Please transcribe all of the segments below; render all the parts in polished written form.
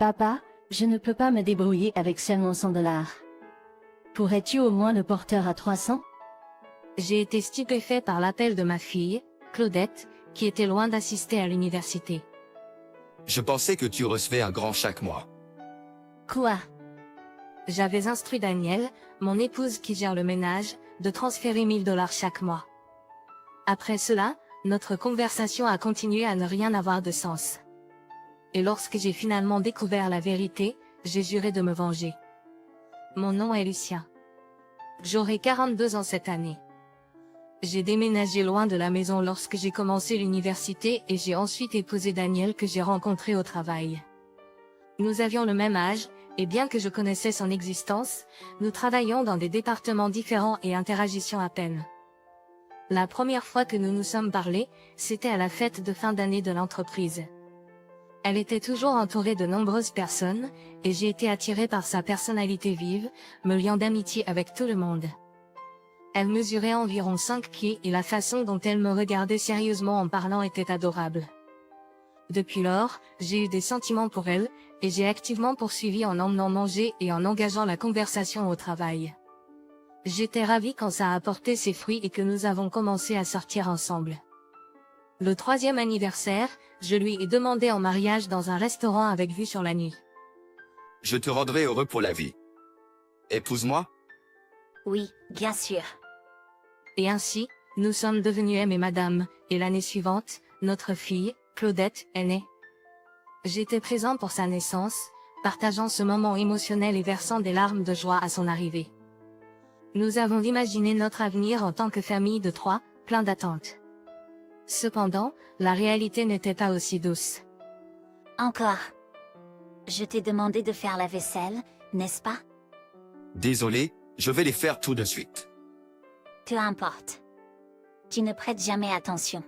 Papa, je ne peux pas me débrouiller avec seulement 100 $. Pourrais-tu au moins le porteur à 300? J'ai été stupéfait par l'appel de ma fille, Claudette, qui était loin d'assister à l'université. Je pensais que tu recevais un grand chaque mois. Quoi? J'avais instruit Danielle, mon épouse qui gère le ménage, de transférer 1000 $ chaque mois. Après cela, notre conversation a continué à ne rien avoir de sens. Et lorsque j'ai finalement découvert la vérité, j'ai juré de me venger. Mon nom est Lucien. J'aurai 42 ans cette année. J'ai déménagé loin de la maison lorsque j'ai commencé l'université et j'ai ensuite épousé Daniel que j'ai rencontré au travail. Nous avions le même âge, et bien que je connaissais son existence, nous travaillions dans des départements différents et interagissions à peine. La première fois que nous nous sommes parlé, c'était à la fête de fin d'année de l'entreprise. Elle était toujours entourée de nombreuses personnes, et j'ai été attiré par sa personnalité vive, me liant d'amitié avec tout le monde. Elle mesurait environ 5 pieds et la façon dont elle me regardait sérieusement en parlant était adorable. Depuis lors, j'ai eu des sentiments pour elle, et j'ai activement poursuivi en emmenant manger et en engageant la conversation au travail. J'étais ravie quand ça a apporté ses fruits et que nous avons commencé à sortir ensemble. Le 3e anniversaire, je lui ai demandé en mariage dans un restaurant avec vue sur la nuit. Je te rendrai heureux pour la vie. Épouse-moi? Oui, bien sûr. Et ainsi, nous sommes devenus M et Madame, et l'année suivante, notre fille, Claudette, est née. J'étais présent pour sa naissance, partageant ce moment émotionnel et versant des larmes de joie à son arrivée. Nous avons imaginé notre avenir en tant que famille de 3, plein d'attentes. Cependant, la réalité n'était pas aussi douce. Encore. Je t'ai demandé de faire la vaisselle, n'est-ce pas? Désolé, je vais les faire tout de suite. Peu importe. Tu ne prêtes jamais attention.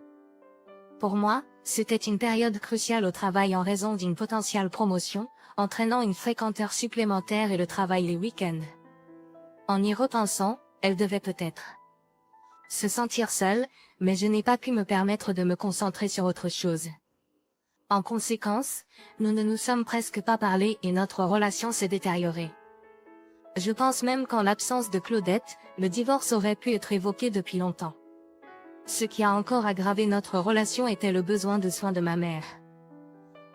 Pour moi, c'était une période cruciale au travail en raison d'une potentielle promotion, entraînant une fréquente heure supplémentaire et le travail les week-ends. En y repensant, elle devait peut-être se sentir seule, mais je n'ai pas pu me permettre de me concentrer sur autre chose. En conséquence, nous ne nous sommes presque pas parlé et notre relation s'est détériorée. Je pense même qu'en l'absence de Claudette, le divorce aurait pu être évoqué depuis longtemps. Ce qui a encore aggravé notre relation était le besoin de soins de ma mère.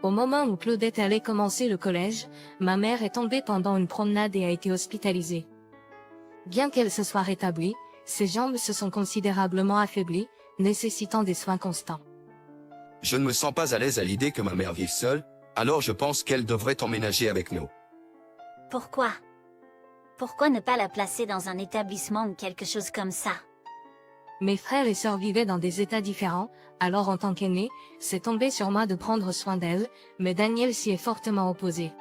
Au moment où Claudette allait commencer le collège, ma mère est tombée pendant une promenade et a été hospitalisée. Bien qu'elle se soit rétablie, ses jambes se sont considérablement affaiblies, nécessitant des soins constants. Je ne me sens pas à l'aise à l'idée que ma mère vive seule, alors je pense qu'elle devrait emménager avec nous. Pourquoi? Pourquoi ne pas la placer dans un établissement ou quelque chose comme ça? Mes frères et sœurs vivaient dans des états différents, alors en tant qu'aîné, c'est tombé sur moi de prendre soin d'elle, mais Daniel s'y est fortement opposé.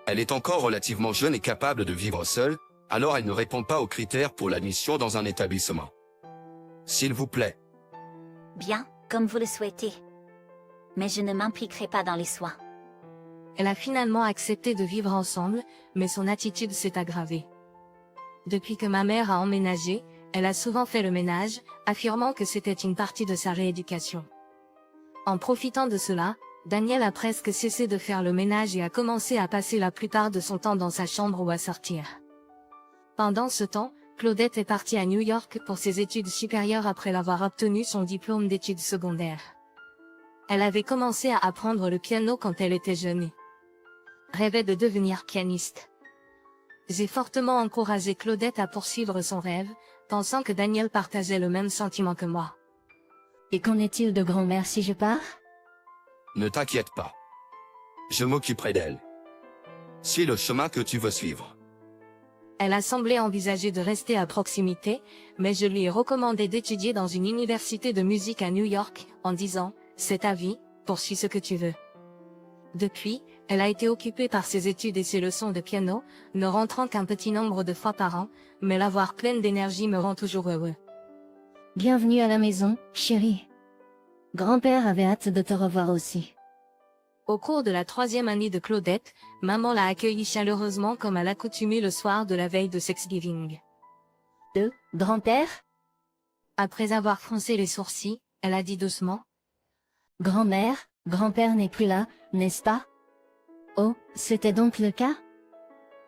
Elle est encore relativement jeune et capable de vivre seule, alors elle ne répond pas aux critères pour l'admission dans un établissement. S'il vous plaît. Bien, comme vous le souhaitez. Mais je ne m'impliquerai pas dans les soins. Elle a finalement accepté de vivre ensemble, mais son attitude s'est aggravée. Depuis que ma mère a emménagé, elle a souvent fait le ménage, affirmant que c'était une partie de sa rééducation. En profitant de cela, Daniel a presque cessé de faire le ménage et a commencé à passer la plupart de son temps dans sa chambre ou à sortir. Pendant ce temps, Claudette est partie à New York pour ses études supérieures après l'avoir obtenu son diplôme d'études secondaires. Elle avait commencé à apprendre le piano quand elle était jeune. Rêvait de devenir pianiste. J'ai fortement encouragé Claudette à poursuivre son rêve, pensant que Daniel partageait le même sentiment que moi. Et qu'en est-il de grand-mère si je pars? Ne t'inquiète pas. Je m'occuperai d'elle. Suis le chemin que tu veux suivre. Elle a semblé envisager de rester à proximité, mais je lui ai recommandé d'étudier dans une université de musique à New York, en disant « C'est ta vie, poursuis ce que tu veux ». Depuis, elle a été occupée par ses études et ses leçons de piano, ne rentrant qu'un petit nombre de fois par an, mais la voir pleine d'énergie me rend toujours heureux. Bienvenue à la maison, chérie. Grand-père avait hâte de te revoir aussi. Au cours de la 3e année de Claudette, maman l'a accueillie chaleureusement comme à l'accoutumée le soir de la veille de Thanksgiving. Grand-père? Après avoir froncé les sourcils, elle a dit doucement. Grand-mère, grand-père n'est plus là, n'est-ce pas? Oh, C'était donc le cas?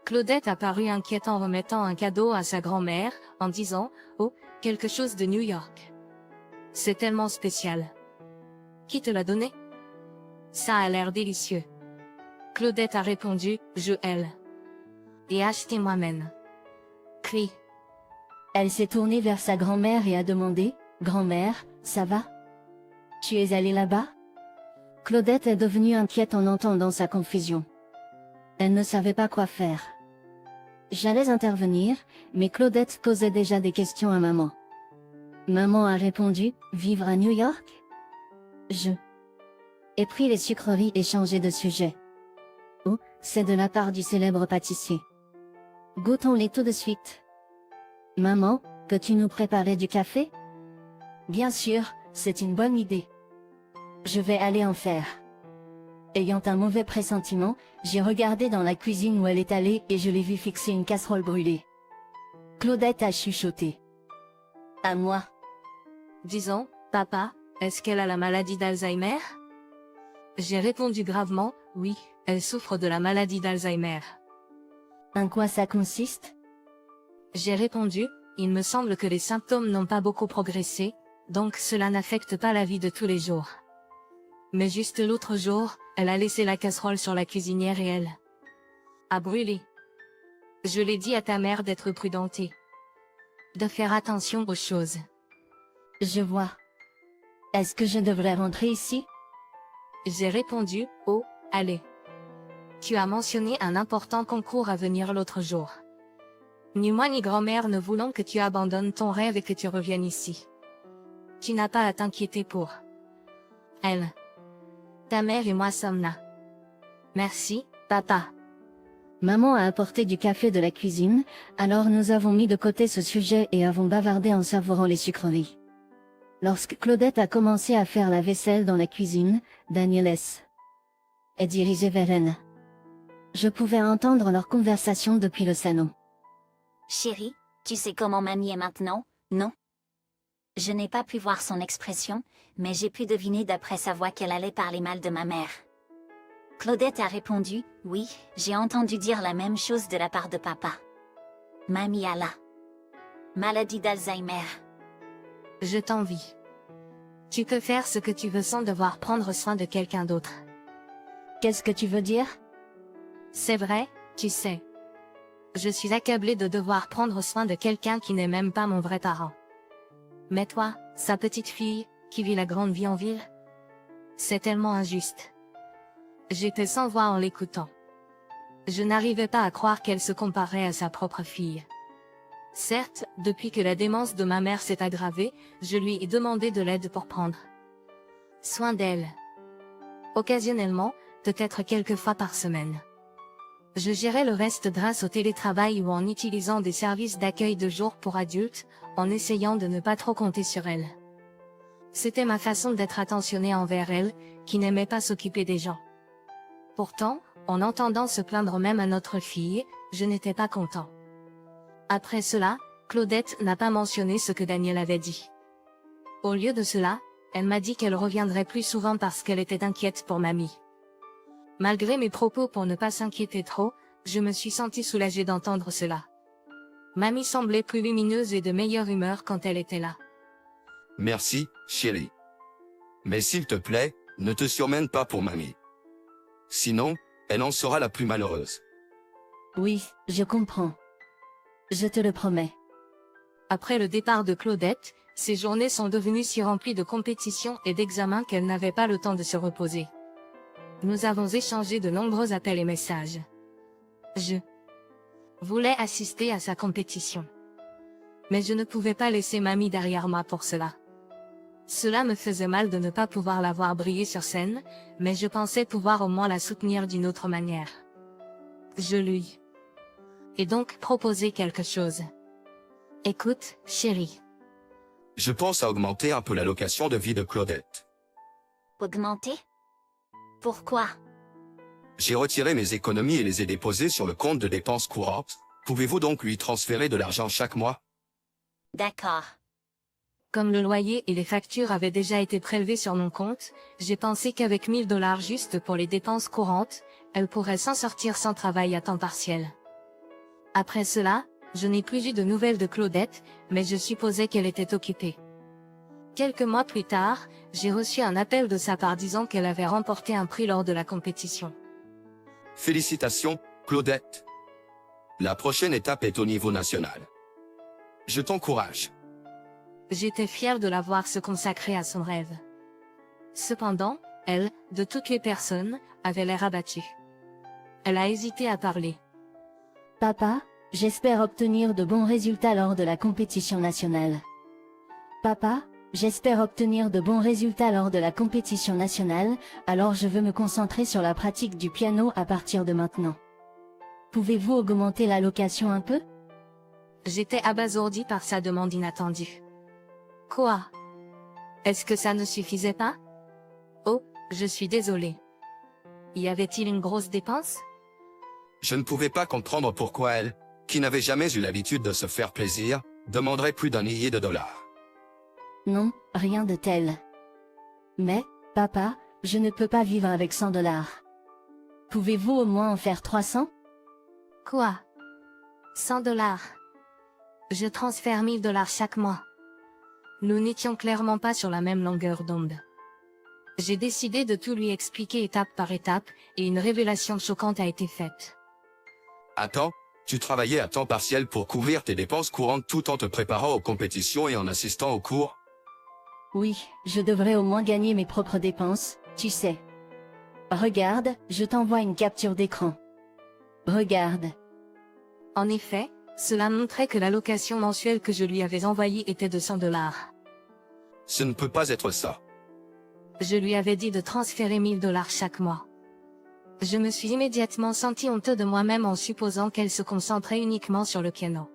Claudette apparut inquiète en remettant un cadeau à sa grand-mère, en disant « Oh, quelque chose de New York. C'est tellement spécial. Qui te l'a donné? Ça a l'air délicieux. » Claudette a répondu « Je elle. Et acheté moi-même. » Cri. Elle s'est tournée vers sa grand-mère et a demandé, « Grand-mère, ça va? Tu es allée là-bas? » Claudette est devenue inquiète en entendant sa confusion. Elle ne savait pas quoi faire. J'allais intervenir, mais Claudette posait déjà des questions à maman. Maman a répondu, « Vivre à New York? » Je ai pris les sucreries et changé de sujet. Oh, c'est de la part du célèbre pâtissier. Goûtons-les tout de suite. Maman, peux-tu nous préparer du café? Bien sûr, c'est une bonne idée. Je vais aller en faire. Ayant un mauvais pressentiment, j'ai regardé dans la cuisine où elle est allée et je l'ai vue fixer une casserole brûlée. Claudette a chuchoté. À moi. Disons, « Papa, est-ce qu'elle a la maladie d'Alzheimer ?» J'ai répondu gravement, « Oui, elle souffre de la maladie d'Alzheimer. » En quoi ça consiste? J'ai répondu, « Il me semble que les symptômes n'ont pas beaucoup progressé, donc cela n'affecte pas la vie de tous les jours. » Mais juste l'autre jour, elle a laissé la casserole sur la cuisinière et elle a brûlé. Je l'ai dit à ta mère d'être prudentée. De faire attention aux choses. Je vois. Est-ce que je devrais rentrer ici? J'ai répondu, oh, allez. Tu as mentionné un important concours à venir l'autre jour. Ni moi ni grand-mère ne voulons que tu abandonnes ton rêve et que tu reviennes ici. Tu n'as pas à t'inquiéter pour elle. Ta mère et moi sommes là. Merci, papa. Maman a apporté du café de la cuisine, alors nous avons mis de côté ce sujet et avons bavardé en savourant les sucreries. Lorsque Claudette a commencé à faire la vaisselle dans la cuisine, Daniel est dirigé vers elle. Je pouvais entendre leur conversation depuis le salon. Chérie, tu sais comment mamie est maintenant, non? Je n'ai pas pu voir son expression, mais j'ai pu deviner d'après sa voix qu'elle allait parler mal de ma mère. Claudette a répondu, oui, j'ai entendu dire la même chose de la part de papa. Mamie a la maladie d'Alzheimer. Je t'envie. Tu peux faire ce que tu veux sans devoir prendre soin de quelqu'un d'autre. Qu'est-ce que tu veux dire? C'est vrai, tu sais. Je suis accablée de devoir prendre soin de quelqu'un qui n'est même pas mon vrai parent. Mais toi, sa petite fille, qui vit la grande vie en ville, c'est tellement injuste. J'étais sans voix en l'écoutant. Je n'arrivais pas à croire qu'elle se comparait à sa propre fille. Certes, depuis que la démence de ma mère s'est aggravée, je lui ai demandé de l'aide pour prendre soin d'elle. Occasionnellement, peut-être quelques fois par semaine. Je gérais le reste grâce au télétravail ou en utilisant des services d'accueil de jour pour adultes, en essayant de ne pas trop compter sur elle. C'était ma façon d'être attentionnée envers elle, qui n'aimait pas s'occuper des gens. Pourtant, en entendant se plaindre même à notre fille, je n'étais pas content. Après cela, Claudette n'a pas mentionné ce que Daniel avait dit. Au lieu de cela, elle m'a dit qu'elle reviendrait plus souvent parce qu'elle était inquiète pour mamie. Malgré mes propos pour ne pas s'inquiéter trop, je me suis sentie soulagée d'entendre cela. Mamie semblait plus lumineuse et de meilleure humeur quand elle était là. Merci, chérie. Mais s'il te plaît, ne te surmène pas pour mamie. Sinon, elle en sera la plus malheureuse. Oui, je comprends. Je te le promets. Après le départ de Claudette, ses journées sont devenues si remplies de compétitions et d'examens qu'elle n'avait pas le temps de se reposer. Nous avons échangé de nombreux appels et messages. Je voulais assister à sa compétition. Mais je ne pouvais pas laisser mamie derrière moi pour cela. Cela me faisait mal de ne pas pouvoir la voir briller sur scène, mais je pensais pouvoir au moins la soutenir d'une autre manière. Je lui ai donc proposé quelque chose. Écoute, chérie. Je pense à augmenter un peu l'allocation de vie de Claudette. Augmenter? Pourquoi? J'ai retiré mes économies et les ai déposées sur le compte de dépenses courantes. Pouvez-vous donc lui transférer de l'argent chaque mois? D'accord. Comme le loyer et les factures avaient déjà été prélevés sur mon compte, j'ai pensé qu'avec $1000 juste pour les dépenses courantes, elle pourrait s'en sortir sans travail à temps partiel. Après cela, je n'ai plus eu de nouvelles de Claudette, mais je supposais qu'elle était occupée. Quelques mois plus tard, j'ai reçu un appel de sa part disant qu'elle avait remporté un prix lors de la compétition. Félicitations, Claudette. La prochaine étape est au niveau national. Je t'encourage. J'étais fière de la voir se consacrer à son rêve. Cependant, elle, de toutes les personnes, avait l'air abattue. Elle a hésité à parler. Papa, j'espère obtenir de bons résultats lors de la compétition nationale. Papa, j'espère obtenir de bons résultats lors de la compétition nationale, alors je veux me concentrer sur la pratique du piano à partir de maintenant. Pouvez-vous augmenter l'allocation un peu? J'étais abasourdie par sa demande inattendue. Quoi? Est-ce que ça ne suffisait pas? Oh, je suis désolée. Y avait-il une grosse dépense? Je ne pouvais pas comprendre pourquoi elle, qui n'avait jamais eu l'habitude de se faire plaisir, demanderait plus d'un millier de dollars. Non, rien de tel. Mais, papa, je ne peux pas vivre avec 100 dollars. Pouvez-vous au moins en faire 300? Quoi? 100 dollars. Je transfère 1000 dollars chaque mois. Nous n'étions clairement pas sur la même longueur d'onde. J'ai décidé de tout lui expliquer étape par étape, et une révélation choquante a été faite. Attends, tu travaillais à temps partiel pour couvrir tes dépenses courantes tout en te préparant aux compétitions et en assistant aux cours? Oui, je devrais au moins gagner mes propres dépenses, tu sais. Regarde, je t'envoie une capture d'écran. Regarde. En effet, cela montrait que l'allocation mensuelle que je lui avais envoyée était de 100 dollars. Ce ne peut pas être ça. Je lui avais dit de transférer 1000 dollars chaque mois. Je me suis immédiatement senti honteux de moi-même en supposant qu'elle se concentrait uniquement sur le piano.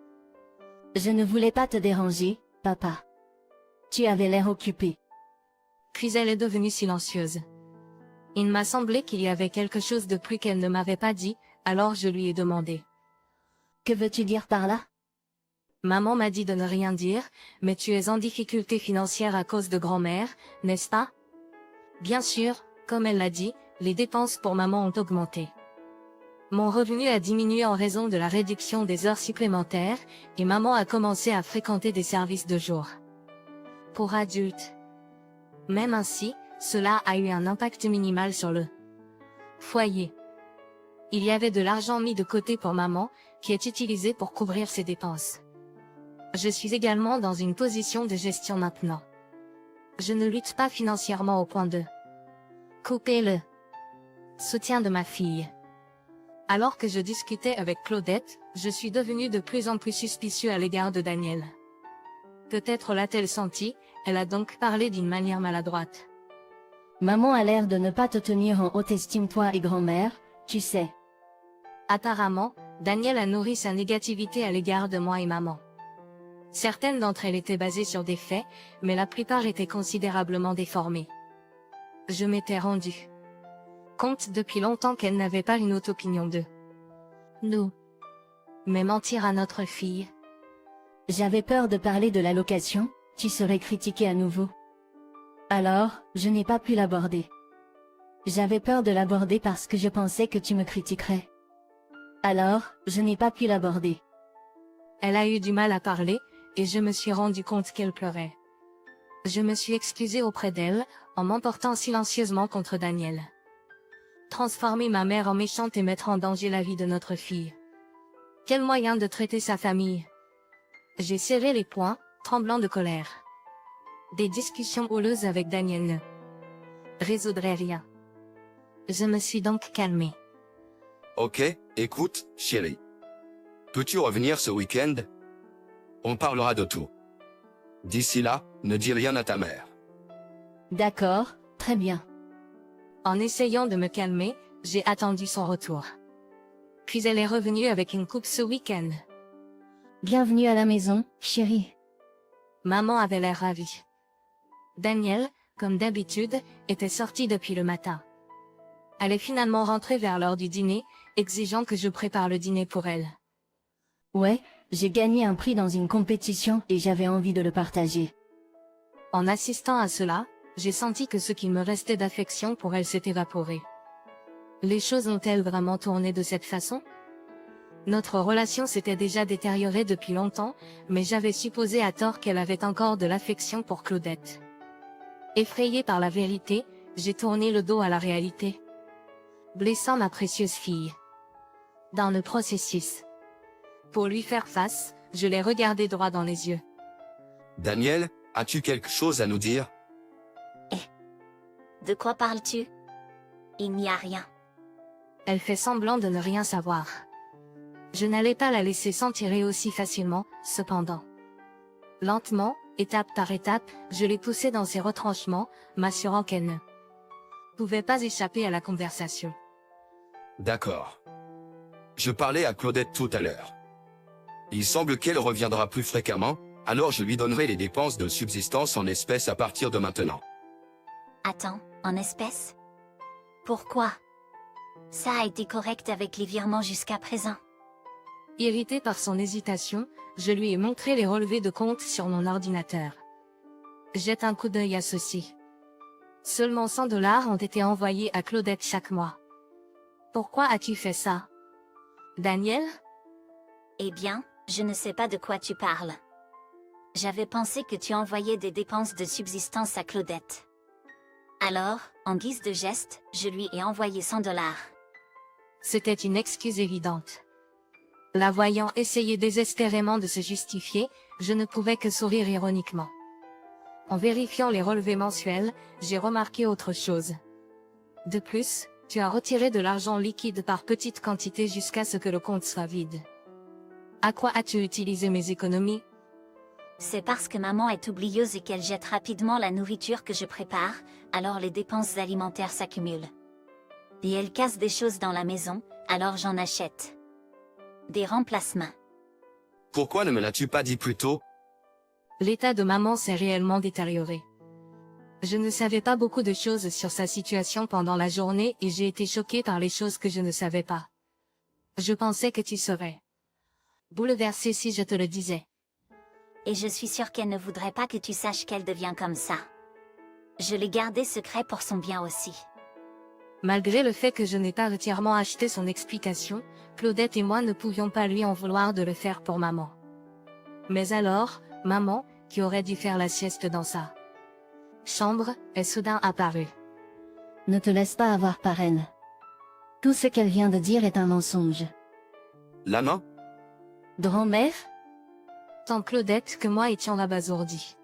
Je ne voulais pas te déranger, papa. Tu avais l'air occupé. Puis elle est devenue silencieuse. Il m'a semblé qu'il y avait quelque chose de plus qu'elle ne m'avait pas dit, alors je lui ai demandé. Que veux-tu dire par là? Maman m'a dit de ne rien dire, mais tu es en difficulté financière à cause de grand-mère, n'est-ce pas? Bien sûr, comme elle l'a dit, les dépenses pour maman ont augmenté. Mon revenu a diminué en raison de la réduction des heures supplémentaires, et maman a commencé à fréquenter des services de jour. Pour adultes. Même ainsi, cela a eu un impact minimal sur le foyer. Il y avait de l'argent mis de côté pour maman, qui est utilisé pour couvrir ses dépenses. Je suis également dans une position de gestion maintenant. Je ne lutte pas financièrement au point de couper le soutien de ma fille. Alors que je discutais avec Claudette, je suis devenu de plus en plus suspicieux à l'égard de Daniel. Peut-être l'a-t-elle senti, elle a donc parlé d'une manière maladroite. Maman a l'air de ne pas te tenir en haute estime toi et grand-mère, tu sais. Apparemment, Daniel a nourri sa négativité à l'égard de moi et maman. Certaines d'entre elles étaient basées sur des faits, mais la plupart étaient considérablement déformées. Je m'étais rendu compte depuis longtemps qu'elle n'avait pas une haute opinion de nous. Mais mentir à notre fille. J'avais peur de parler de l'allocation, tu serais critiqué à nouveau. Alors, je n'ai pas pu l'aborder. J'avais peur de l'aborder parce que je pensais que tu me critiquerais. Alors, je n'ai pas pu l'aborder. Elle a eu du mal à parler, et je me suis rendu compte qu'elle pleurait. Je me suis excusée auprès d'elle, en m'emportant silencieusement contre Daniel. Transformer ma mère en méchante et mettre en danger la vie de notre fille. Quel moyen de traiter sa famille. J'ai serré les poings, tremblant de colère. Des discussions houleuses avec Daniel ne résoudraient rien. Je me suis donc calmée. Ok, écoute, chérie. Peux-tu revenir ce week-end? On parlera de tout. D'ici là, ne dis rien à ta mère. D'accord, très bien. En essayant de me calmer, j'ai attendu son retour. Puis elle est revenue avec une coupe ce week-end. Bienvenue à la maison, chérie. Maman avait l'air ravie. Daniel, comme d'habitude, était sorti depuis le matin. Elle est finalement rentrée vers l'heure du dîner, exigeant que je prépare le dîner pour elle. Ouais, j'ai gagné un prix dans une compétition et j'avais envie de le partager. En assistant à cela, j'ai senti que ce qu'il me restait d'affection pour elle s'est évaporé. Les choses ont-elles vraiment tourné de cette façon? Notre relation s'était déjà détériorée depuis longtemps, mais j'avais supposé à tort qu'elle avait encore de l'affection pour Claudette. Effrayée par la vérité, j'ai tourné le dos à la réalité, blessant ma précieuse fille. Dans le processus, pour lui faire face, je l'ai regardée droit dans les yeux. Daniel, as-tu quelque chose à nous dire? De quoi parles-tu? Il n'y a rien. Elle fait semblant de ne rien savoir. Je n'allais pas la laisser s'en tirer aussi facilement, cependant. Lentement, étape par étape, je l'ai poussée dans ses retranchements, m'assurant qu'elle ne pouvait pas échapper à la conversation. D'accord. Je parlais à Claudette tout à l'heure. Il semble qu'elle reviendra plus fréquemment, alors je lui donnerai les dépenses de subsistance en espèces à partir de maintenant. Attends, en espèces? Pourquoi? Ça a été correct avec les virements jusqu'à présent. Irrité par son hésitation, je lui ai montré les relevés de compte sur mon ordinateur. Jette un coup d'œil à ceci. Seulement 100 $ ont été envoyés à Claudette chaque mois. Pourquoi as-tu fait ça? Daniel? Eh bien, je ne sais pas de quoi tu parles. J'avais pensé que tu envoyais des dépenses de subsistance à Claudette. Alors, en guise de geste, je lui ai envoyé 100 $. C'était une excuse évidente. La voyant essayer désespérément de se justifier, je ne pouvais que sourire ironiquement. En vérifiant les relevés mensuels, j'ai remarqué autre chose. De plus, tu as retiré de l'argent liquide par petites quantités jusqu'à ce que le compte soit vide. À quoi as-tu utilisé mes économies? C'est parce que maman est oublieuse et qu'elle jette rapidement la nourriture que je prépare, alors les dépenses alimentaires s'accumulent. Et elle casse des choses dans la maison, alors j'en achète. Des remplacements. Pourquoi ne me l'as-tu pas dit plus tôt? L'état de maman s'est réellement détérioré. Je ne savais pas beaucoup de choses sur sa situation pendant la journée et j'ai été choquée par les choses que je ne savais pas. Je pensais que tu serais bouleversée si je te le disais. Et je suis sûre qu'elle ne voudrait pas que tu saches qu'elle devient comme ça. Je l'ai gardé secret pour son bien aussi. Malgré le fait que je n'ai pas entièrement acheté son explication, Claudette et moi ne pouvions pas lui en vouloir de le faire pour maman. Mais alors, maman, qui aurait dû faire la sieste dans sa chambre, est soudain apparue. Ne te laisse pas avoir par elle. Tout ce qu'elle vient de dire est un mensonge. Lama? Grand-mère? Tant Claudette que moi étions abasourdis.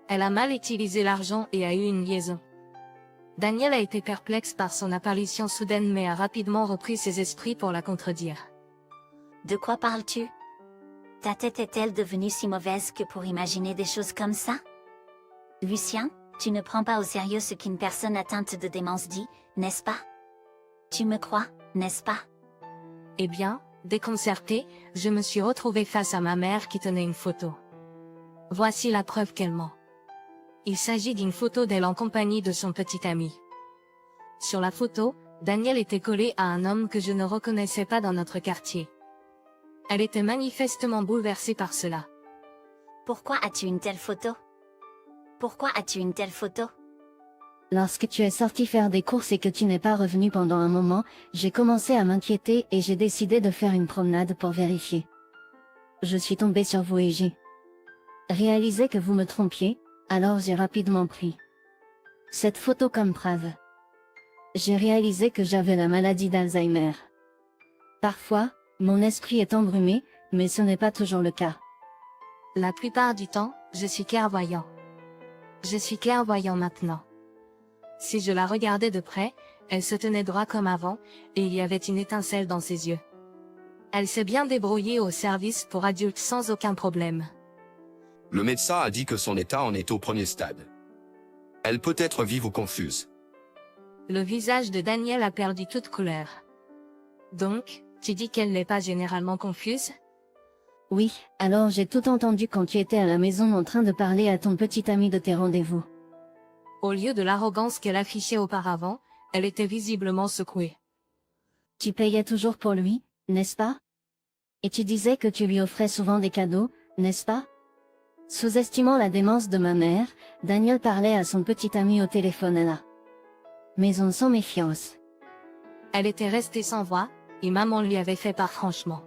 Elle a mal utilisé l'argent et a eu une liaison. Daniel a été perplexe par son apparition soudaine mais a rapidement repris ses esprits pour la contredire. De quoi parles-tu? Ta tête est-elle devenue si mauvaise que pour imaginer des choses comme ça? Lucien, tu ne prends pas au sérieux ce qu'une personne atteinte de démence dit, n'est-ce pas? Tu me crois, n'est-ce pas? Eh bien, déconcertée, je me suis retrouvée face à ma mère qui tenait une photo. Voici la preuve qu'elle ment. Il s'agit d'une photo d'elle en compagnie de son petit ami. Sur la photo, Daniel était collé à un homme que je ne reconnaissais pas dans notre quartier. Elle était manifestement bouleversée par cela. Pourquoi as-tu une telle photo? Pourquoi as-tu une telle photo? Lorsque tu es sorti faire des courses et que tu n'es pas revenu pendant un moment, j'ai commencé à m'inquiéter et j'ai décidé de faire une promenade pour vérifier. Je suis tombée sur vous et j'ai réalisé que vous me trompiez, alors j'ai rapidement pris cette photo comme preuve. J'ai réalisé que j'avais la maladie d'Alzheimer. Parfois, mon esprit est embrumé, mais ce n'est pas toujours le cas. La plupart du temps, je suis clairvoyant. Je suis clairvoyant maintenant. Si je la regardais de près, elle se tenait droit comme avant, et il y avait une étincelle dans ses yeux. Elle s'est bien débrouillée au service pour adultes sans aucun problème. Le médecin a dit que son état en est au premier stade. Elle peut être vive ou confuse. Le visage de Daniel a perdu toute couleur. Donc, tu dis qu'elle n'est pas généralement confuse? Oui, alors j'ai tout entendu quand tu étais à la maison en train de parler à ton petit ami de tes rendez-vous. Au lieu de l'arrogance qu'elle affichait auparavant, elle était visiblement secouée. Tu payais toujours pour lui, n'est-ce pas? Et tu disais que tu lui offrais souvent des cadeaux, n'est-ce pas? Sous-estimant la démence de ma mère, Daniel parlait à son petit ami au téléphone là. Maison sans méfiance. Elle était restée sans voix, et maman lui avait fait part franchement.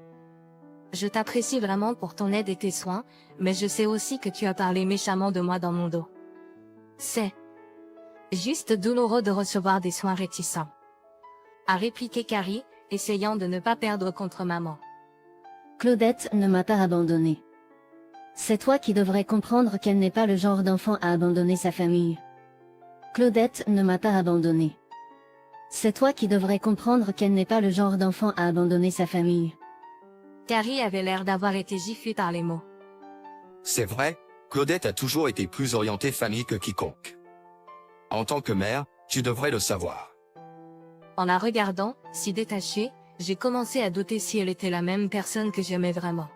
Je t'apprécie vraiment pour ton aide et tes soins, mais je sais aussi que tu as parlé méchamment de moi dans mon dos. C'est juste douloureux de recevoir des soins réticents. A répliqué Carrie, essayant de ne pas perdre contre maman. Claudette ne m'a pas abandonné. C'est toi qui devrais comprendre qu'elle n'est pas le genre d'enfant à abandonner sa famille. Claudette ne m'a pas abandonné. C'est toi qui devrais comprendre qu'elle n'est pas le genre d'enfant à abandonner sa famille. Carrie avait l'air d'avoir été giflée par les mots. C'est vrai, Claudette a toujours été plus orientée famille que quiconque. En tant que mère, tu devrais le savoir. En la regardant, si détachée, j'ai commencé à douter si elle était la même personne que j'aimais vraiment.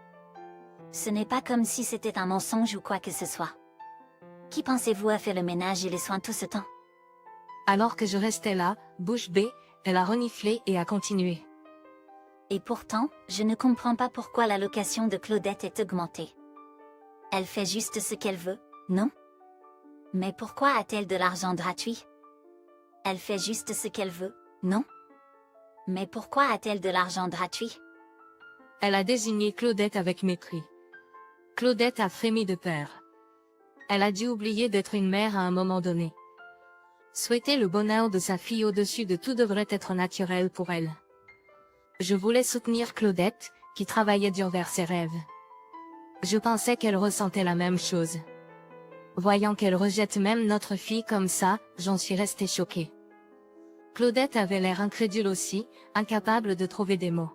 Ce n'est pas comme si c'était un mensonge ou quoi que ce soit. Qui pensez-vous a fait le ménage et les soins tout ce temps? Alors que je restais là, bouche bée, elle a reniflé et a continué. Et pourtant, je ne comprends pas pourquoi l'allocation de Claudette est augmentée. Elle fait juste ce qu'elle veut, non? Mais pourquoi a-t-elle de l'argent gratuit? Elle fait juste ce qu'elle veut, non? Mais pourquoi a-t-elle de l'argent gratuit? Elle a désigné Claudette avec mépris. Claudette a frémi de peur. Elle a dû oublier d'être une mère à un moment donné. Souhaiter le bonheur de sa fille au-dessus de tout devrait être naturel pour elle. Je voulais soutenir Claudette, qui travaillait dur vers ses rêves. Je pensais qu'elle ressentait la même chose. Voyant qu'elle rejette même notre fille comme ça, j'en suis restée choquée. Claudette avait l'air incrédule aussi, incapable de trouver des mots.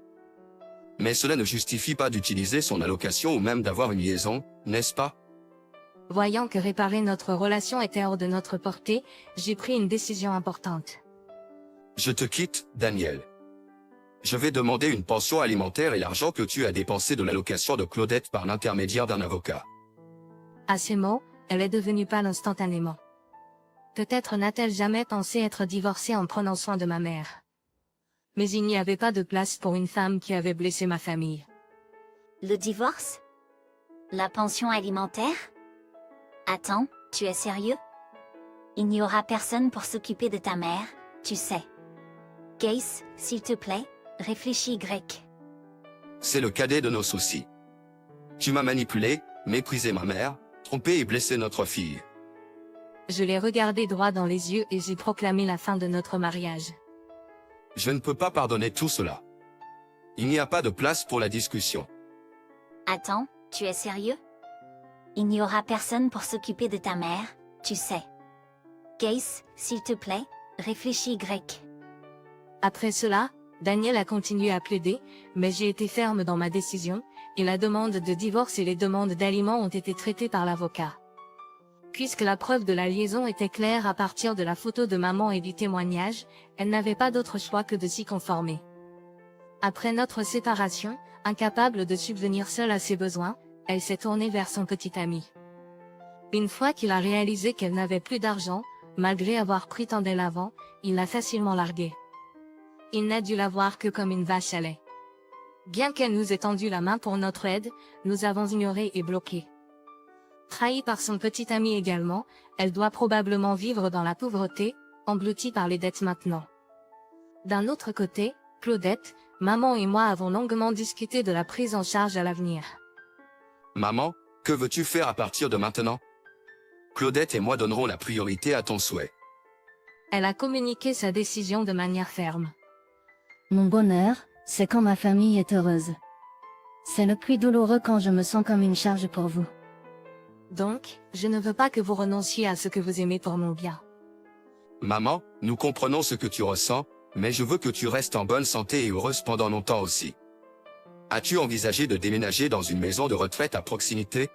Mais cela ne justifie pas d'utiliser son allocation ou même d'avoir une liaison, n'est-ce pas? Voyant que réparer notre relation était hors de notre portée, j'ai pris une décision importante. Je te quitte, Daniel. Je vais demander une pension alimentaire et l'argent que tu as dépensé de l'allocation de Claudette par l'intermédiaire d'un avocat. À ces mots, elle est devenue pâle instantanément. Peut-être n'a-t-elle jamais pensé être divorcée en prenant soin de ma mère. Mais il n'y avait pas de place pour une femme qui avait blessé ma famille. Le divorce? La pension alimentaire? Attends, tu es sérieux? Il n'y aura personne pour s'occuper de ta mère, tu sais. Gace, s'il te plaît, réfléchis grec. C'est le cadet de nos soucis. Tu m'as manipulé, méprisé ma mère, trompé et blessé notre fille. Je l'ai regardé droit dans les yeux et j'ai proclamé la fin de notre mariage. Je ne peux pas pardonner tout cela. Il n'y a pas de place pour la discussion. Attends, tu es sérieux? Il n'y aura personne pour s'occuper de ta mère, tu sais. Gace, s'il te plaît, réfléchis grec. Après cela, Daniel a continué à plaider, mais j'ai été ferme dans ma décision, et la demande de divorce et les demandes d'aliments ont été traitées par l'avocat. Puisque la preuve de la liaison était claire à partir de la photo de maman et du témoignage, elle n'avait pas d'autre choix que de s'y conformer. Après notre séparation, incapable de subvenir seule à ses besoins, elle s'est tournée vers son petit ami. Une fois qu'il a réalisé qu'elle n'avait plus d'argent, malgré avoir pris tant d'elle avant, il l'a facilement larguée. Il n'a dû la voir que comme une vache à lait. Bien qu'elle nous ait tendu la main pour notre aide, nous avons ignoré et bloqué. Trahie par son petit ami également, elle doit probablement vivre dans la pauvreté, engloutie par les dettes maintenant. D'un autre côté, Claudette, maman et moi avons longuement discuté de la prise en charge à l'avenir. Maman, que veux-tu faire à partir de maintenant? Claudette et moi donnerons la priorité à ton souhait. Elle a communiqué sa décision de manière ferme. Mon bonheur, c'est quand ma famille est heureuse. C'est le plus douloureux quand je me sens comme une charge pour vous. Donc, je ne veux pas que vous renonciez à ce que vous aimez pour mon bien. Maman, nous comprenons ce que tu ressens, mais je veux que tu restes en bonne santé et heureuse pendant longtemps aussi. As-tu envisagé de déménager dans une maison de retraite à proximité?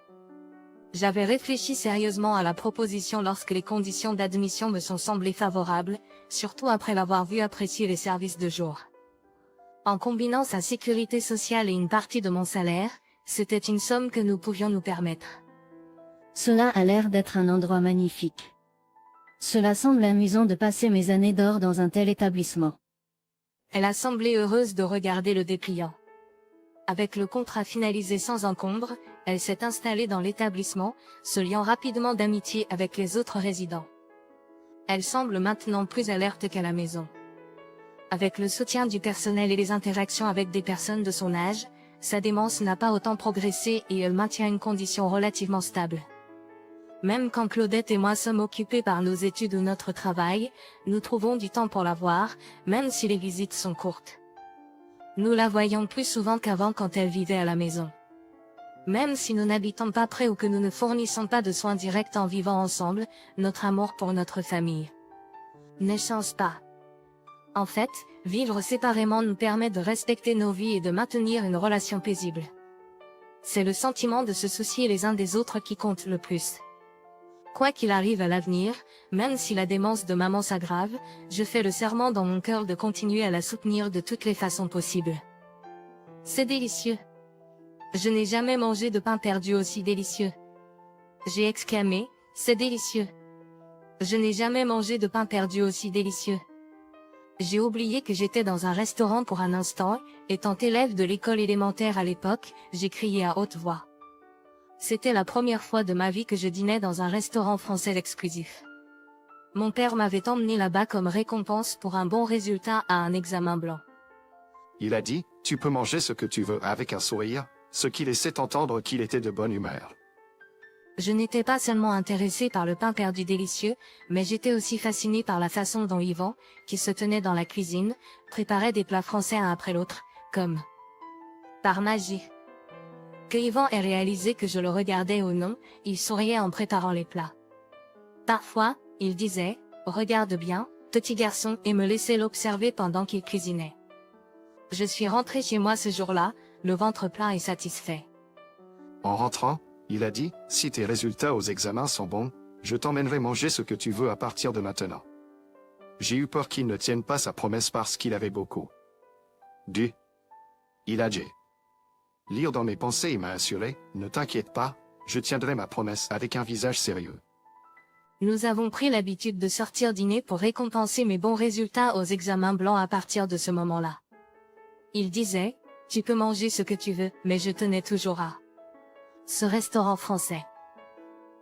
J'avais réfléchi sérieusement à la proposition lorsque les conditions d'admission me sont semblées favorables, surtout après l'avoir vu apprécier les services de jour. En combinant sa sécurité sociale et une partie de mon salaire, c'était une somme que nous pouvions nous permettre. Cela a l'air d'être un endroit magnifique. Cela semble amusant de passer mes années d'or dans un tel établissement. Elle a semblé heureuse de regarder le dépliant. Avec le contrat finalisé sans encombre, elle s'est installée dans l'établissement, se liant rapidement d'amitié avec les autres résidents. Elle semble maintenant plus alerte qu'à la maison. Avec le soutien du personnel et les interactions avec des personnes de son âge, sa démence n'a pas autant progressé et elle maintient une condition relativement stable. Même quand Claudette et moi sommes occupés par nos études ou notre travail, nous trouvons du temps pour la voir, même si les visites sont courtes. Nous la voyons plus souvent qu'avant quand elle vivait à la maison. Même si nous n'habitons pas près ou que nous ne fournissons pas de soins directs en vivant ensemble, notre amour pour notre famille ne change pas. En fait, vivre séparément nous permet de respecter nos vies et de maintenir une relation paisible. C'est le sentiment de se soucier les uns des autres qui compte le plus. Quoi qu'il arrive à l'avenir, même si la démence de maman s'aggrave, je fais le serment dans mon cœur de continuer à la soutenir de toutes les façons possibles. C'est délicieux. Je n'ai jamais mangé de pain perdu aussi délicieux. J'ai exclamé, c'est délicieux. Je n'ai jamais mangé de pain perdu aussi délicieux. J'ai oublié que j'étais dans un restaurant pour un instant, étant élève de l'école élémentaire à l'époque, j'ai crié à haute voix. C'était la première fois de ma vie que je dînais dans un restaurant français exclusif. Mon père m'avait emmené là-bas comme récompense pour un bon résultat à un examen blanc. Il a dit, tu peux manger ce que tu veux avec un sourire, ce qui laissait entendre qu'il était de bonne humeur. Je n'étais pas seulement intéressée par le pain perdu délicieux, mais j'étais aussi fascinée par la façon dont Yvan, qui se tenait dans la cuisine, préparait des plats français un après l'autre, comme par magie. Que Yvan ait réalisé que je le regardais ou non, il souriait en préparant les plats. Parfois, il disait, « Regarde bien, petit garçon » et me laissait l'observer pendant qu'il cuisinait. Je suis rentrée chez moi ce jour-là, le ventre plein et satisfait. En rentrant, il a dit, si tes résultats aux examens sont bons, je t'emmènerai manger ce que tu veux à partir de maintenant. J'ai eu peur qu'il ne tienne pas sa promesse parce qu'il avait beaucoup il a dit. Lire dans mes pensées et m'a assuré, ne t'inquiète pas, je tiendrai ma promesse avec un visage sérieux. Nous avons pris l'habitude de sortir dîner pour récompenser mes bons résultats aux examens blancs à partir de ce moment-là. Il disait, tu peux manger ce que tu veux, mais je tenais toujours à ce restaurant français.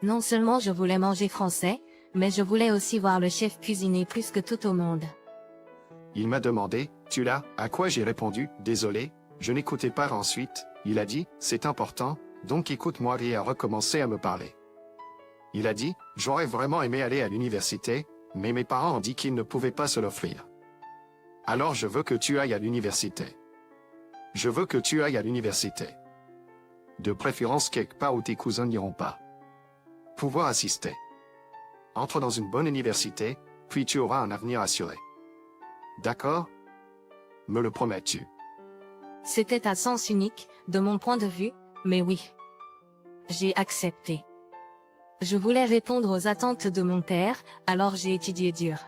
Non seulement je voulais manger français, mais je voulais aussi voir le chef cuisiner plus que tout au monde. Il m'a demandé, tu l'as, à quoi j'ai répondu, désolé, je n'écoutais pas ensuite, il a dit, c'est important, donc écoute-moi et a recommencé à me parler. Il a dit, j'aurais vraiment aimé aller à l'université, mais mes parents ont dit qu'ils ne pouvaient pas se l'offrir. Alors je veux que tu ailles à l'université. Je veux que tu ailles à l'université. De préférence quelque part où tes cousins n'iront pas. Pouvoir assister. Entre dans une bonne université, puis tu auras un avenir assuré. D'accord? Me le promets-tu? C'était à sens unique, de mon point de vue, mais oui. J'ai accepté. Je voulais répondre aux attentes de mon père, alors j'ai étudié dur.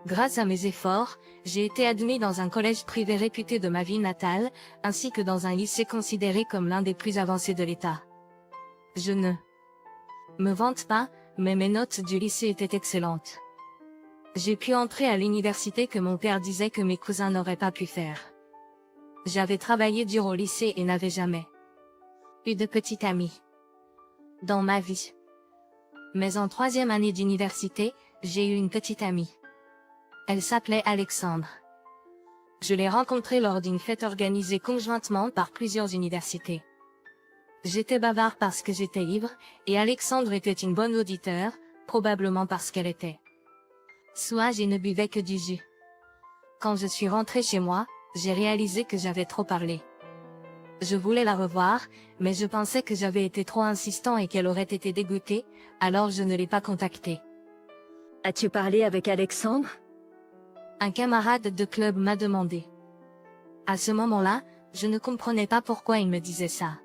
Grâce à mes efforts, j'ai été admis dans un collège privé réputé de ma ville natale, ainsi que dans un lycée considéré comme l'un des plus avancés de l'État. Je ne me vante pas, mais mes notes du lycée étaient excellentes. J'ai pu entrer à l'université que mon père disait que mes cousins n'auraient pas pu faire. J'avais travaillé dur au lycée et n'avais jamais eu de petite amie dans ma vie. Mais en 3e année d'université, j'ai eu une petite amie. Elle s'appelait Alexandre. Je l'ai rencontrée lors d'une fête organisée conjointement par plusieurs universités. J'étais bavard parce que j'étais ivre, et Alexandre était une bonne auditeur, probablement parce qu'elle était sauvage et ne buvait que du jus. Quand je suis rentrée chez moi, j'ai réalisé que j'avais trop parlé. Je voulais la revoir, mais je pensais que j'avais été trop insistant et qu'elle aurait été dégoûtée, alors je ne l'ai pas contactée. As-tu parlé avec Alexandre? Un camarade de club m'a demandé. À ce moment-là, je ne comprenais pas pourquoi il me disait ça.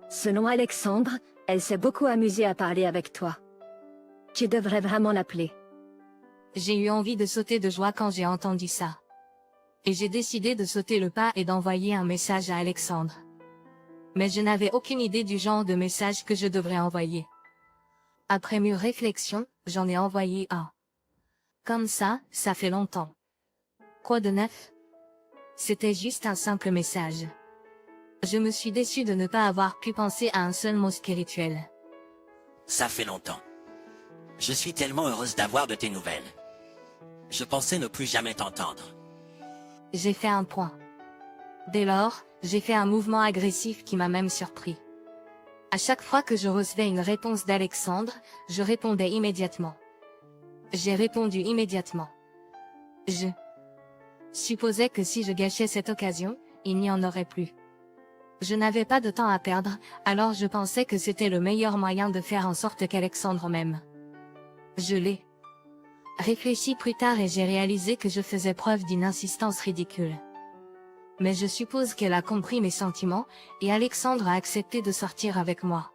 Selon Alexandre, elle s'est beaucoup amusée à parler avec toi. Tu devrais vraiment l'appeler. J'ai eu envie de sauter de joie quand j'ai entendu ça. Et j'ai décidé de sauter le pas et d'envoyer un message à Alexandre. Mais je n'avais aucune idée du genre de message que je devrais envoyer. Après mûre réflexion, j'en ai envoyé un. Comme ça fait longtemps. Quoi de neuf? C'était juste un simple message. Je me suis déçue de ne pas avoir pu penser à un seul mot spirituel. Ça fait longtemps. Je suis tellement heureuse d'avoir de tes nouvelles. Je pensais ne plus jamais t'entendre. J'ai fait un point. Dès lors, j'ai fait un mouvement agressif qui m'a même surpris. À chaque fois que je recevais une réponse d'Alexandre, je répondais immédiatement. J'ai répondu immédiatement. Je supposais que si je gâchais cette occasion, il n'y en aurait plus. Je n'avais pas de temps à perdre, alors je pensais que c'était le meilleur moyen de faire en sorte qu'Alexandre m'aime. Je l'ai réfléchi plus tard et j'ai réalisé que je faisais preuve d'une insistance ridicule. Mais je suppose qu'elle a compris mes sentiments, et Alexandre a accepté de sortir avec moi.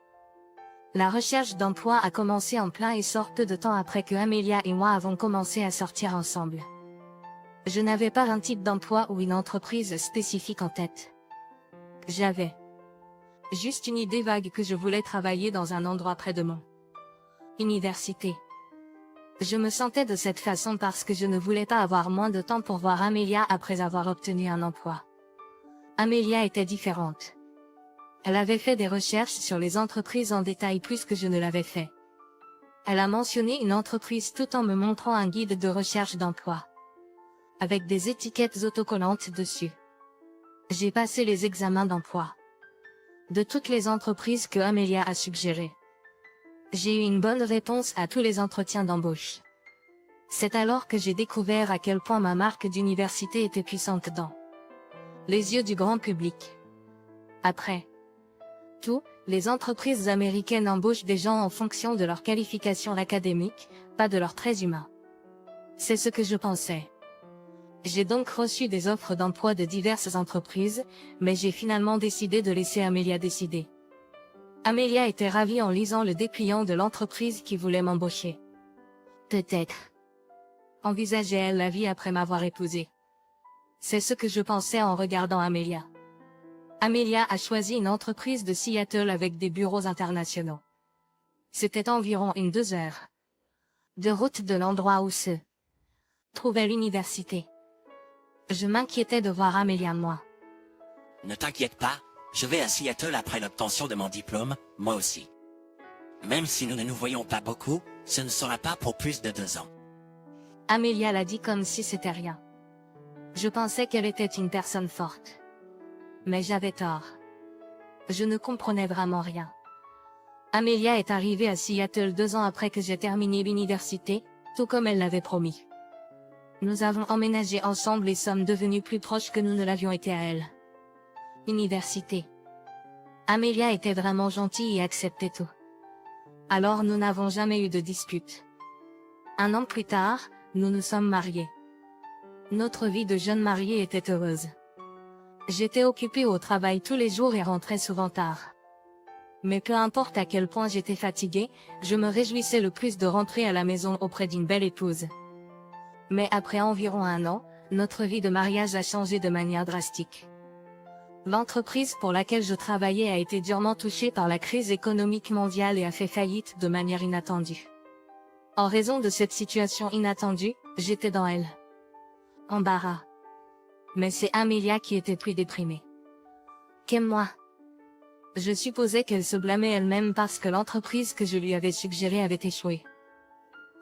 La recherche d'emploi a commencé en plein essor peu de temps après que Amelia et moi avons commencé à sortir ensemble. Je n'avais pas un type d'emploi ou une entreprise spécifique en tête. J'avais juste une idée vague que je voulais travailler dans un endroit près de mon université. Je me sentais de cette façon parce que je ne voulais pas avoir moins de temps pour voir Amelia après avoir obtenu un emploi. Amelia était différente. Elle avait fait des recherches sur les entreprises en détail plus que je ne l'avais fait. Elle a mentionné une entreprise tout en me montrant un guide de recherche d'emploi, avec des étiquettes autocollantes dessus. J'ai passé les examens d'emploi de toutes les entreprises que Amelia a suggérées. J'ai eu une bonne réponse à tous les entretiens d'embauche. C'est alors que j'ai découvert à quel point ma marque d'université était puissante dans les yeux du grand public. Après tout, les entreprises américaines embauchent des gens en fonction de leur qualification académique, pas de leur trait humain. C'est ce que je pensais. J'ai donc reçu des offres d'emploi de diverses entreprises, mais j'ai finalement décidé de laisser Amelia décider. Amelia était ravie en lisant le dépliant de l'entreprise qui voulait m'embaucher. Peut-être envisageait-elle la vie après m'avoir épousée. C'est ce que je pensais en regardant Amelia. Amelia a choisi une entreprise de Seattle avec des bureaux internationaux. C'était environ 2 heures de route de l'endroit où se trouvait l'université. Je m'inquiétais de voir Amelia moi. Ne t'inquiète pas, je vais à Seattle après l'obtention de mon diplôme, moi aussi. Même si nous ne nous voyons pas beaucoup, ce ne sera pas pour plus de 2 ans. Amelia l'a dit comme si c'était rien. Je pensais qu'elle était une personne forte. Mais j'avais tort. Je ne comprenais vraiment rien. Amelia est arrivée à Seattle 2 ans après que j'ai terminé l'université, tout comme elle l'avait promis. Nous avons emménagé ensemble et sommes devenus plus proches que nous ne l'avions été à elle. Université. Amelia était vraiment gentille et acceptait tout. Alors nous n'avons jamais eu de dispute. 1 an plus tard, nous nous sommes mariés. Notre vie de jeune mariée était heureuse. J'étais occupée au travail tous les jours et rentrais souvent tard. Mais peu importe à quel point j'étais fatiguée, je me réjouissais le plus de rentrer à la maison auprès d'une belle épouse. Mais après environ 1 an, notre vie de mariage a changé de manière drastique. L'entreprise pour laquelle je travaillais a été durement touchée par la crise économique mondiale et a fait faillite de manière inattendue. En raison de cette situation inattendue, j'étais dans embarras. Mais c'est Amelia qui était plus déprimée que moi. Je supposais qu'elle se blâmait elle-même parce que l'entreprise que je lui avais suggérée avait échoué.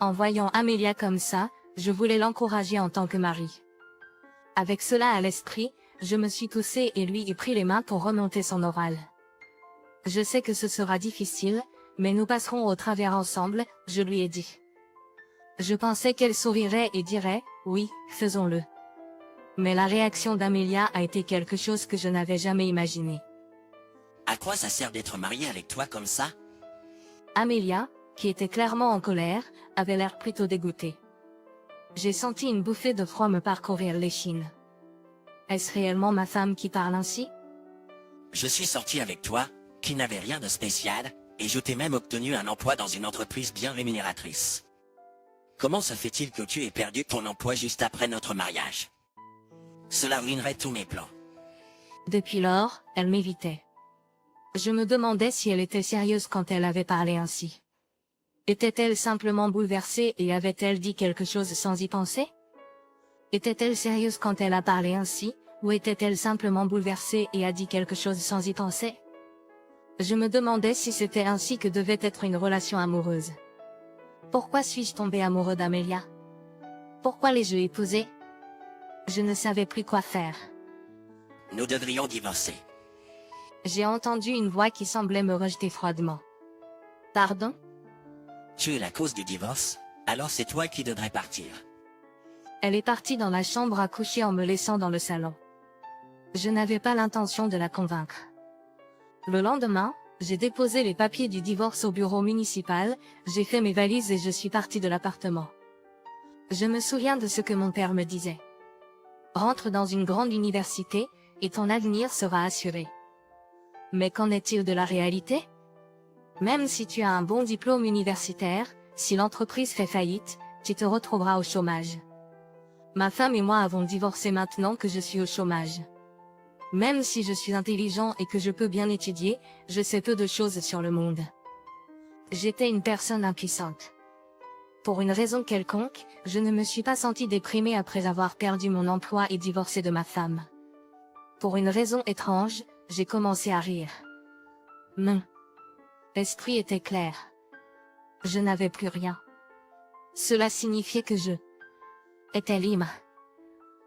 En voyant Amelia comme ça, je voulais l'encourager en tant que mari. Avec cela à l'esprit, je me suis poussée et lui ai pris les mains pour remonter son oral. Je sais que ce sera difficile, mais nous passerons au travers ensemble, je lui ai dit. Je pensais qu'elle sourirait et dirait, oui, faisons-le. Mais la réaction d'Amelia a été quelque chose que je n'avais jamais imaginé. À quoi ça sert d'être marié avec toi comme ça? Amelia, qui était clairement en colère, avait l'air plutôt dégoûtée. J'ai senti une bouffée de froid me parcourir l'échine. Est-ce réellement ma femme qui parle ainsi? Je suis sorti avec toi, qui n'avait rien de spécial, et je t'ai même obtenu un emploi dans une entreprise bien rémunératrice. Comment se fait-il que tu aies perdu ton emploi juste après notre mariage? Cela ruinerait tous mes plans. Depuis lors, elle m'évitait. Je me demandais si elle était sérieuse quand elle avait parlé ainsi. Était-elle simplement bouleversée et avait-elle dit quelque chose sans y penser? Était-elle sérieuse quand elle a parlé ainsi, ou était-elle simplement bouleversée et a dit quelque chose sans y penser? Je me demandais si c'était ainsi que devait être une relation amoureuse. Pourquoi suis-je tombé amoureux d'Amelia? Pourquoi l'ai-je épousée? Je ne savais plus quoi faire. Nous devrions divorcer. J'ai entendu une voix qui semblait me rejeter froidement. Pardon? Tu es la cause du divorce, alors c'est toi qui devrais partir. Elle est partie dans la chambre à coucher en me laissant dans le salon. Je n'avais pas l'intention de la convaincre. Le lendemain, j'ai déposé les papiers du divorce au bureau municipal, j'ai fait mes valises et je suis partie de l'appartement. Je me souviens de ce que mon père me disait. Rentre dans une grande université, et ton avenir sera assuré. Mais qu'en est-il de la réalité? Même si tu as un bon diplôme universitaire, si l'entreprise fait faillite, tu te retrouveras au chômage. Ma femme et moi avons divorcé maintenant que je suis au chômage. Même si je suis intelligent et que je peux bien étudier, je sais peu de choses sur le monde. J'étais une personne impuissante. Pour une raison quelconque, je ne me suis pas sentie déprimée après avoir perdu mon emploi et divorcé de ma femme. Pour une raison étrange, j'ai commencé à rire. Mon esprit était clair. Je n'avais plus rien. Cela signifiait que je était libre.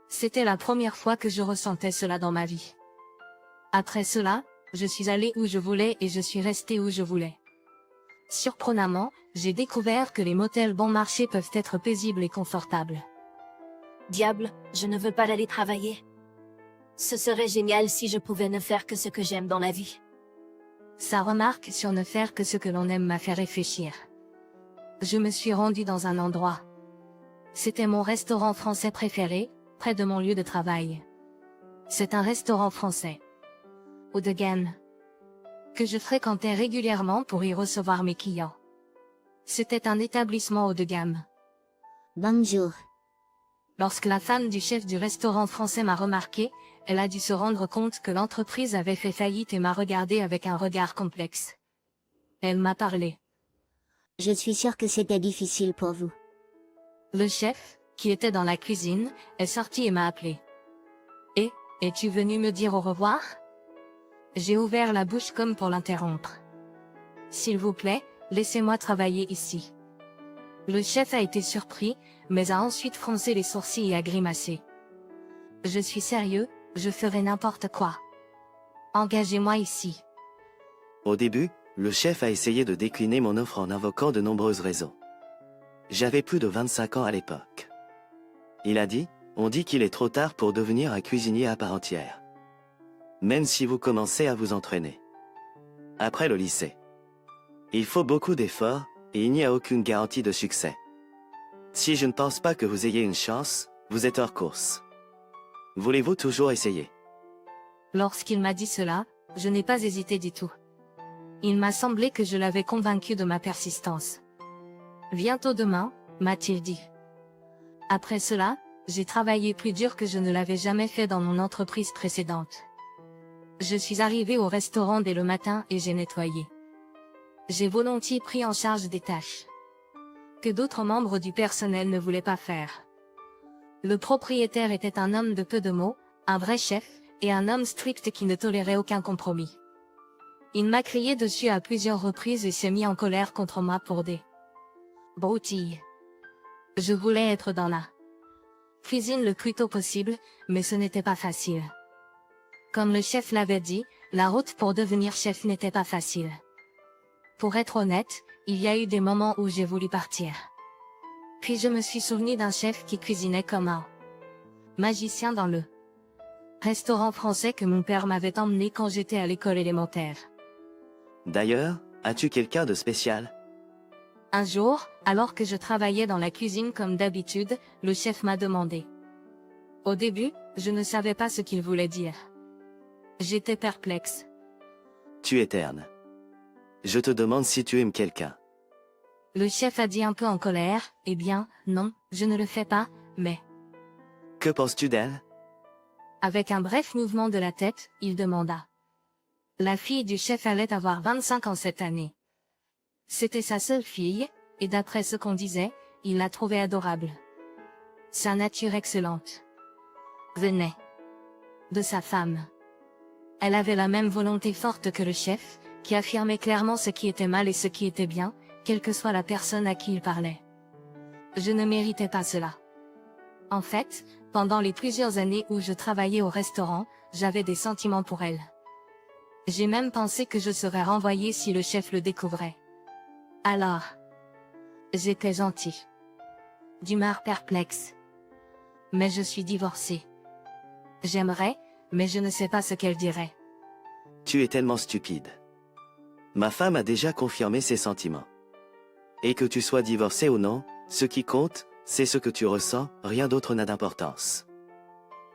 C'était la première fois que je ressentais cela dans ma vie. Après cela, je suis allée où je voulais et je suis restée où je voulais. Surprenamment, j'ai découvert que les motels bon marché peuvent être paisibles et confortables. Diable, je ne veux pas aller travailler. Ce serait génial si je pouvais ne faire que ce que j'aime dans la vie. Sa remarque sur ne faire que ce que l'on aime m'a fait réfléchir. Je me suis rendue dans un endroit. C'était mon restaurant français préféré, près de mon lieu de travail. C'est un restaurant français. Haut de gamme. Que je fréquentais régulièrement pour y recevoir mes clients. C'était un établissement haut de gamme. Bonjour. Lorsque la femme du chef du restaurant français m'a remarqué, elle a dû se rendre compte que l'entreprise avait fait faillite et m'a regardé avec un regard complexe. Elle m'a parlé. Je suis sûre que c'était difficile pour vous. Le chef, qui était dans la cuisine, est sorti et m'a appelé. Es-tu venu me dire au revoir? J'ai ouvert la bouche comme pour l'interrompre. S'il vous plaît, laissez-moi travailler ici. Le chef a été surpris, mais a ensuite froncé les sourcils et a grimacé. Je suis sérieux, je ferai n'importe quoi. Engagez-moi ici. Au début, le chef a essayé de décliner mon offre en invoquant de nombreuses raisons. J'avais plus de 25 ans à l'époque. Il a dit, on dit qu'il est trop tard pour devenir un cuisinier à part entière. Même si vous commencez à vous entraîner. Après le lycée. Il faut beaucoup d'efforts, et il n'y a aucune garantie de succès. Si je ne pense pas que vous ayez une chance, vous êtes hors course. Voulez-vous toujours essayer? Lorsqu'il m'a dit cela, je n'ai pas hésité du tout. Il m'a semblé que je l'avais convaincu de ma persistance. Bientôt demain, m'a-t-il dit. Après cela, j'ai travaillé plus dur que je ne l'avais jamais fait dans mon entreprise précédente. Je suis arrivée au restaurant dès le matin et j'ai nettoyé. J'ai volontiers pris en charge des tâches que d'autres membres du personnel ne voulaient pas faire. Le propriétaire était un homme de peu de mots, un vrai chef, et un homme strict qui ne tolérait aucun compromis. Il m'a crié dessus à plusieurs reprises et s'est mis en colère contre moi pour des broutilles. Je voulais être dans la cuisine le plus tôt possible, mais ce n'était pas facile. Comme le chef l'avait dit, la route pour devenir chef n'était pas facile. Pour être honnête, il y a eu des moments où j'ai voulu partir. Puis je me suis souvenu d'un chef qui cuisinait comme un magicien dans le restaurant français que mon père m'avait emmené quand j'étais à l'école élémentaire. D'ailleurs, as-tu quelqu'un de spécial? Un jour, alors que je travaillais dans la cuisine comme d'habitude, le chef m'a demandé. Au début, je ne savais pas ce qu'il voulait dire. J'étais perplexe. Tu es terne. Je te demande si tu aimes quelqu'un. Le chef a dit un peu en colère, eh bien, non, je ne le fais pas, mais... Que penses-tu d'elle? Avec un bref mouvement de la tête, il demanda. La fille du chef allait avoir 25 ans cette année. C'était sa seule fille, et d'après ce qu'on disait, il la trouvait adorable. Sa nature excellente venait de sa femme. Elle avait la même volonté forte que le chef, qui affirmait clairement ce qui était mal et ce qui était bien, quelle que soit la personne à qui il parlait. Je ne méritais pas cela. En fait, Pendant les plusieurs années où je travaillais au restaurant, j'avais des sentiments pour elle. J'ai même pensé que je serais renvoyée si le chef le découvrait. Alors, j'étais gentil. D'humeur perplexe. Mais je suis divorcée. J'aimerais, mais je ne sais pas ce qu'elle dirait. Tu es tellement stupide. Ma femme a déjà confirmé ses sentiments. Et que tu sois divorcé ou non, ce qui compte, c'est ce que tu ressens, rien d'autre n'a d'importance.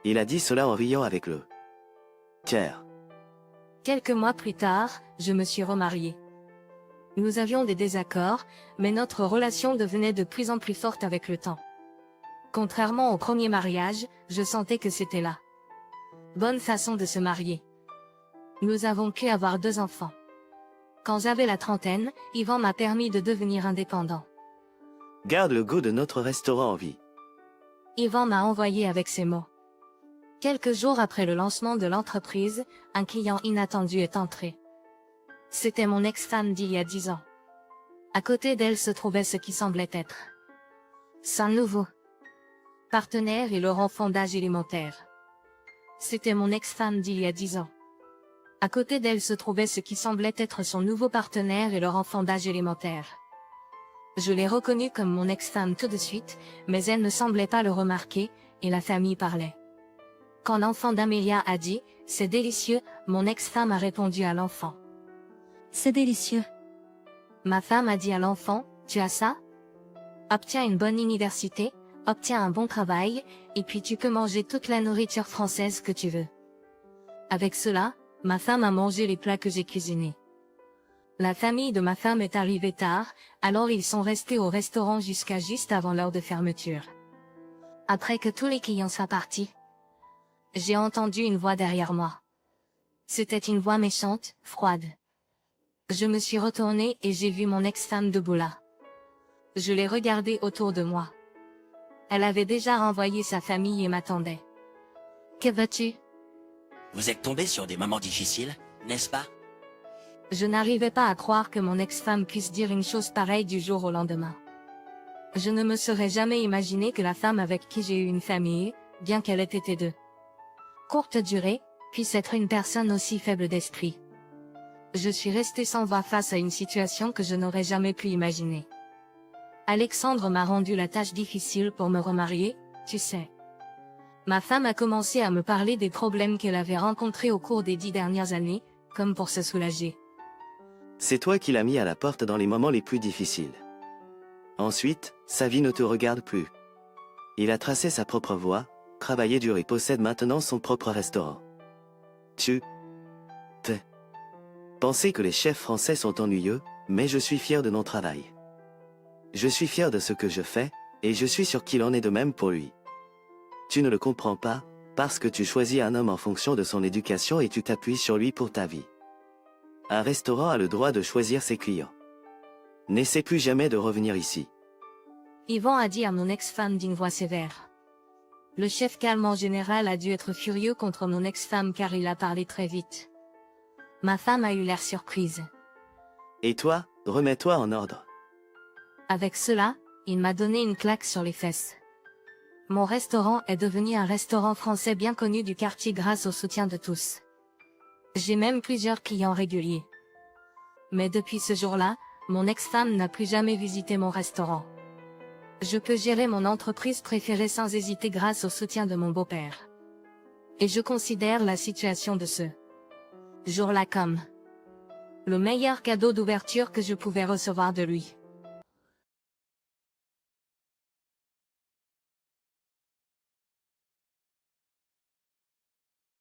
Il a dit cela en riant avec le tiers. Quelques mois plus tard, je me suis remariée. Nous avions des désaccords, mais notre relation devenait de plus en plus forte avec le temps. Contrairement au premier mariage, je sentais que c'était la bonne façon de se marier. Nous avons pu avoir 2 enfants. Quand j'avais la trentaine, Yvan m'a permis de devenir indépendant. Garde le goût de notre restaurant en vie. Yvan m'a envoyé avec ces mots. Quelques jours après le lancement de l'entreprise, un client inattendu est entré. C'était mon ex-femme d'il y a 10 ans. À côté d'elle se trouvait ce qui semblait être son nouveau partenaire et leur enfant d'âge élémentaire. C'était mon ex-femme d'il y a 10 ans. À côté d'elle se trouvait ce qui semblait être son nouveau partenaire et leur enfant d'âge élémentaire. Je l'ai reconnue comme mon ex-femme tout de suite, mais elle ne semblait pas le remarquer, et la famille parlait. Quand l'enfant d'Amélia a dit « C'est délicieux », mon ex-femme a répondu à l'enfant. C'est délicieux. Ma femme a dit à l'enfant « Tu as ça? Obtiens une bonne université, obtiens un bon travail, et puis tu peux manger toute la nourriture française que tu veux. » Avec cela, ma femme a mangé les plats que j'ai cuisinés. La famille de ma femme est arrivée tard, alors ils sont restés au restaurant jusqu'à juste avant l'heure de fermeture. Après que tous les clients soient partis, j'ai entendu une voix derrière moi. C'était une voix méchante, froide. Je me suis retournée et j'ai vu mon ex-femme debout là. Je l'ai regardée autour de moi. Elle avait déjà renvoyé sa famille et m'attendait. « Que veux-tu » Vous êtes tombé sur des moments difficiles, n'est-ce pas? Je n'arrivais pas à croire que mon ex-femme puisse dire une chose pareille du jour au lendemain. Je ne me serais jamais imaginé que la femme avec qui j'ai eu une famille, bien qu'elle ait été de courte durée, puisse être une personne aussi faible d'esprit. Je suis restée sans voix face à une situation que je n'aurais jamais pu imaginer. Alexandre m'a rendu la tâche difficile pour me remarier, tu sais. Ma femme a commencé à me parler des problèmes qu'elle avait rencontrés au cours des 10 dernières années, comme pour se soulager. C'est toi qui l'as mis à la porte dans les moments les plus difficiles. Ensuite, sa vie ne te regarde plus. Il a tracé sa propre voie, travaillé dur et possède maintenant son propre restaurant. Pensez que les chefs français sont ennuyeux, mais je suis fier de mon travail. Je suis fier de ce que je fais, et je suis sûr qu'il en est de même pour lui. Tu ne le comprends pas, parce que tu choisis un homme en fonction de son éducation et tu t'appuies sur lui pour ta vie. Un restaurant a le droit de choisir ses clients. N'essaie plus jamais de revenir ici. Yvan a dit à mon ex-femme d'une voix sévère. Le chef calme en général a dû être furieux contre mon ex-femme car il a parlé très vite. Ma femme a eu l'air surprise. Et toi, remets-toi en ordre. Avec cela, il m'a donné une claque sur les fesses. Mon restaurant est devenu un restaurant français bien connu du quartier grâce au soutien de tous. J'ai même plusieurs clients réguliers. Mais depuis ce jour-là, mon ex-femme n'a plus jamais visité mon restaurant. Je peux gérer mon entreprise préférée sans hésiter grâce au soutien de mon beau-père. Et je considère la situation de ce jour-là comme le meilleur cadeau d'ouverture que je pouvais recevoir de lui.